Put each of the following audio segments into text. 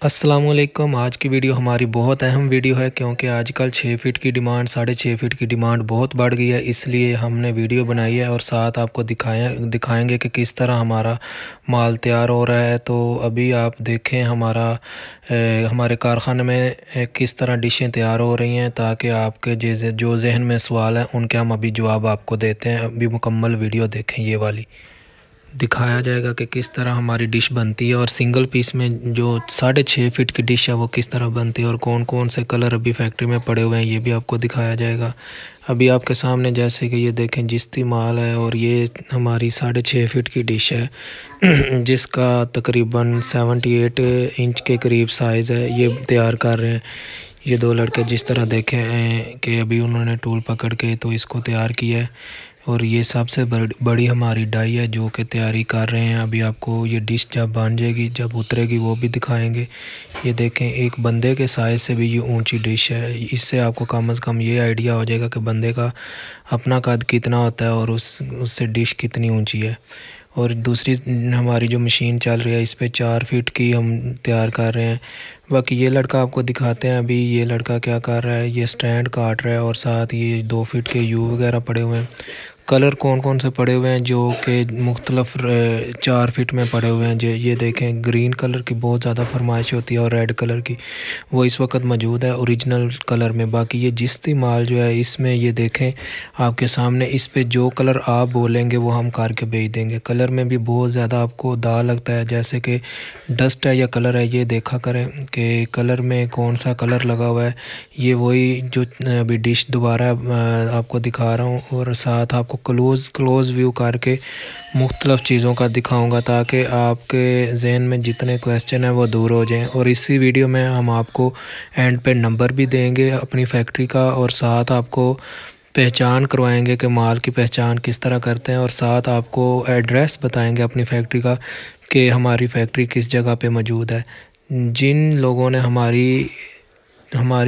अस्सलामुअलैकुम। आज की वीडियो हमारी बहुत अहम वीडियो है क्योंकि आजकल 6 फीट की डिमांड 6.5 फीट की डिमांड बहुत बढ़ गई है, इसलिए हमने वीडियो बनाई है और साथ आपको दिखाएंगे कि किस तरह हमारा माल तैयार हो रहा है। तो अभी आप देखें हमारे कारखाने में किस तरह डिशें तैयार हो रही हैं, ताकि आपके जैसे जो जहन में सवाल हैं उनके हम अभी जवाब आपको देते हैं। अभी मुकम्मल वीडियो देखें, ये वाली दिखाया जाएगा कि किस तरह हमारी डिश बनती है और सिंगल पीस में जो 6.5 फीट की डिश है वो किस तरह बनती है और कौन कौन से कलर अभी फैक्ट्री में पड़े हुए हैं ये भी आपको दिखाया जाएगा। अभी आपके सामने जैसे कि ये देखें जिस्ती माल है और ये हमारी 6.5 फीट की डिश है जिसका तकरीबन 78 इंच के करीब साइज़ है। ये तैयार कर रहे हैं ये दो लड़के, जिस तरह देखें कि अभी उन्होंने टूल पकड़ के तो इसको तैयार किया है। और ये सबसे बड़ी हमारी डाई है जो कि तैयारी कर रहे हैं। अभी आपको ये डिश जब बन जाएगी, जब उतरेगी, वो भी दिखाएंगे। ये देखें एक बंदे के साइज़ से भी ये ऊंची डिश है। इससे आपको कम से कम ये आइडिया हो जाएगा कि बंदे का अपना कद कितना होता है और उससे डिश कितनी ऊंची है। और दूसरी हमारी जो मशीन चल रही है इस पे 4 फीट की हम तैयार कर रहे हैं। बाकी ये लड़का आपको दिखाते हैं। अभी ये लड़का क्या कर रहा है, ये स्टैंड काट रहा है और साथ ये 2 फीट के यू वगैरह पड़े हुए हैं। कलर कौन कौन से पड़े हुए हैं जो कि मुख्तलफ 4 फीट में पड़े हुए हैं। जो ये देखें ग्रीन कलर की बहुत ज़्यादा फरमाइश होती है और रेड कलर की वो इस वक्त मौजूद है ओरिजिनल कलर में। बाकी ये जिस्ती माल जो है इसमें ये देखें आपके सामने, इस पे जो कलर आप बोलेंगे वो हम करके भेज देंगे। कलर में भी बहुत ज़्यादा आपको दाग लगता है, जैसे कि डस्ट है या कलर है, ये देखा करें कि कलर में कौन सा कलर लगा हुआ है। ये वही जो अभी डिश दोबारा आपको दिखा रहा हूँ और साथ आपको क्लोज़ व्यू करके मुख्तलिफ़ चीज़ों का दिखाऊंगा ताकि आपके जहन में जितने क्वेश्चन हैं वो दूर हो जाएं। और इसी वीडियो में हम आपको एंड पे नंबर भी देंगे अपनी फैक्ट्री का और साथ आपको पहचान करवाएंगे कि माल की पहचान किस तरह करते हैं और साथ आपको एड्रेस बताएंगे अपनी फैक्ट्री का कि हमारी फैक्ट्री किस जगह पे मौजूद है। जिन लोगों ने हमारी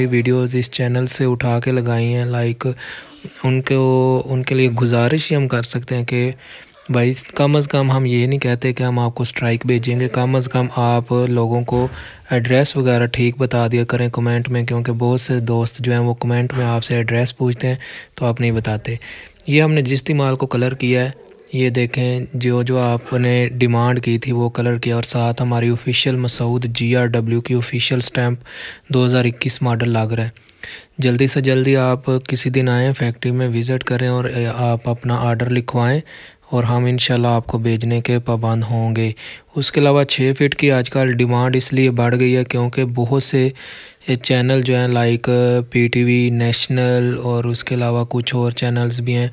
वीडियोज़ इस चैनल से उठा के लगाई हैं लाइक, उनके लिए गुजारिश ही हम कर सकते हैं कि भाई कम से कम हम ये नहीं कहते कि हम आपको स्ट्राइक भेजेंगे, कम से कम आप लोगों को एड्रेस वगैरह ठीक बता दिया करें कमेंट में, क्योंकि बहुत से दोस्त जो हैं वो कमेंट में आपसे एड्रेस पूछते हैं तो आप नहीं बताते। ये हमने जिस्ती माल को कलर किया है, ये देखें जो जो आपने डिमांड की थी वो कलर किया और साथ हमारी ऑफिशियल मसूद GRW की ऑफिशियल स्टैंप 2021 मॉडल लग रहा है। जल्दी से जल्दी आप किसी दिन आएँ फैक्ट्री में विज़िट करें और आप अपना आर्डर लिखवाएं और हम इंशाल्लाह आपको भेजने के पाबंद होंगे। उसके अलावा 6 फीट की आजकल डिमांड इसलिए बढ़ गई है क्योंकि बहुत से चैनल जो हैं लाइक PTV नेशनल और उसके अलावा कुछ और चैनल्स भी हैं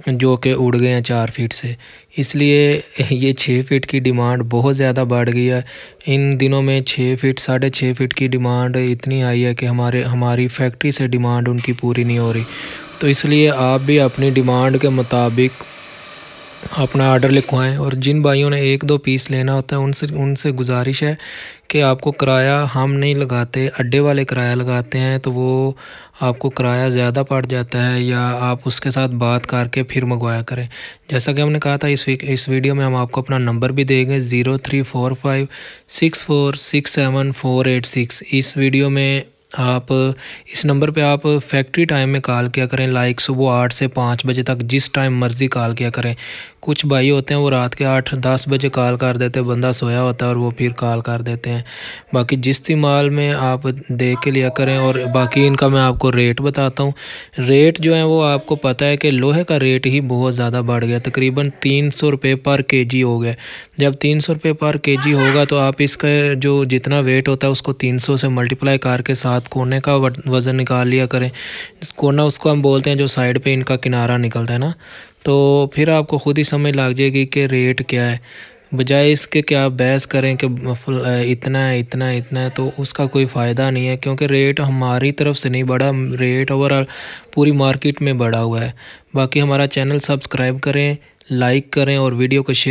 जो कि उड़ गए हैं 4 फीट से, इसलिए ये 6 फीट की डिमांड बहुत ज़्यादा बढ़ गई है। इन दिनों में 6.5 फीट की डिमांड इतनी आई है कि हमारी फैक्ट्री से डिमांड उनकी पूरी नहीं हो रही। तो इसलिए आप भी अपनी डिमांड के मुताबिक अपना आर्डर लिखवाएं और जिन भाइयों ने 1-2 पीस लेना होता है उनसे गुजारिश है कि आपको किराया हम नहीं लगाते, अड्डे वाले किराया लगाते हैं, तो वो आपको किराया ज़्यादा पड़ जाता है, या आप उसके साथ बात करके फिर मंगवाया करें। जैसा कि हमने कहा था इस वीडियो में हम आपको अपना नंबर भी देंगे 03456467 इस वीडियो में आप इस नंबर पे आप फैक्ट्री टाइम में कॉल किया करें, लाइक सुबह 8 से 5 बजे तक जिस टाइम मर्ज़ी कॉल किया करें। कुछ भाई होते हैं वो रात के 8-10 बजे कॉल कर देते हैं, बंदा सोया होता है और वो फिर कॉल कर देते हैं। बाकी जिस्ती माल में आप देख के लिया करें। और बाकी इनका मैं आपको रेट बताता हूँ। रेट जो है वो आपको पता है कि लोहे का रेट ही बहुत ज़्यादा बढ़ गया, तकरीबन 300 रुपये पर kg हो गया। जब 300 रुपये पर kg होगा तो आप इसका जो जितना वेट होता है उसको 300 से मल्टीप्लाई करके साथ कोने का वज़न निकाल लिया करें। कोना उसको हम बोलते हैं जो साइड पे इनका किनारा निकलता है ना, तो फिर आपको खुद ही समझ लग जाएगी कि रेट क्या है। बजाय इसके कि आप बहस करें कि इतना है इतना है इतना है, तो उसका कोई फ़ायदा नहीं है क्योंकि रेट हमारी तरफ से नहीं बढ़ा, रेट ओवरऑल पूरी मार्केट में बढ़ा हुआ है। बाकी हमारा चैनल सब्सक्राइब करें, लाइक करें और वीडियो को शेयर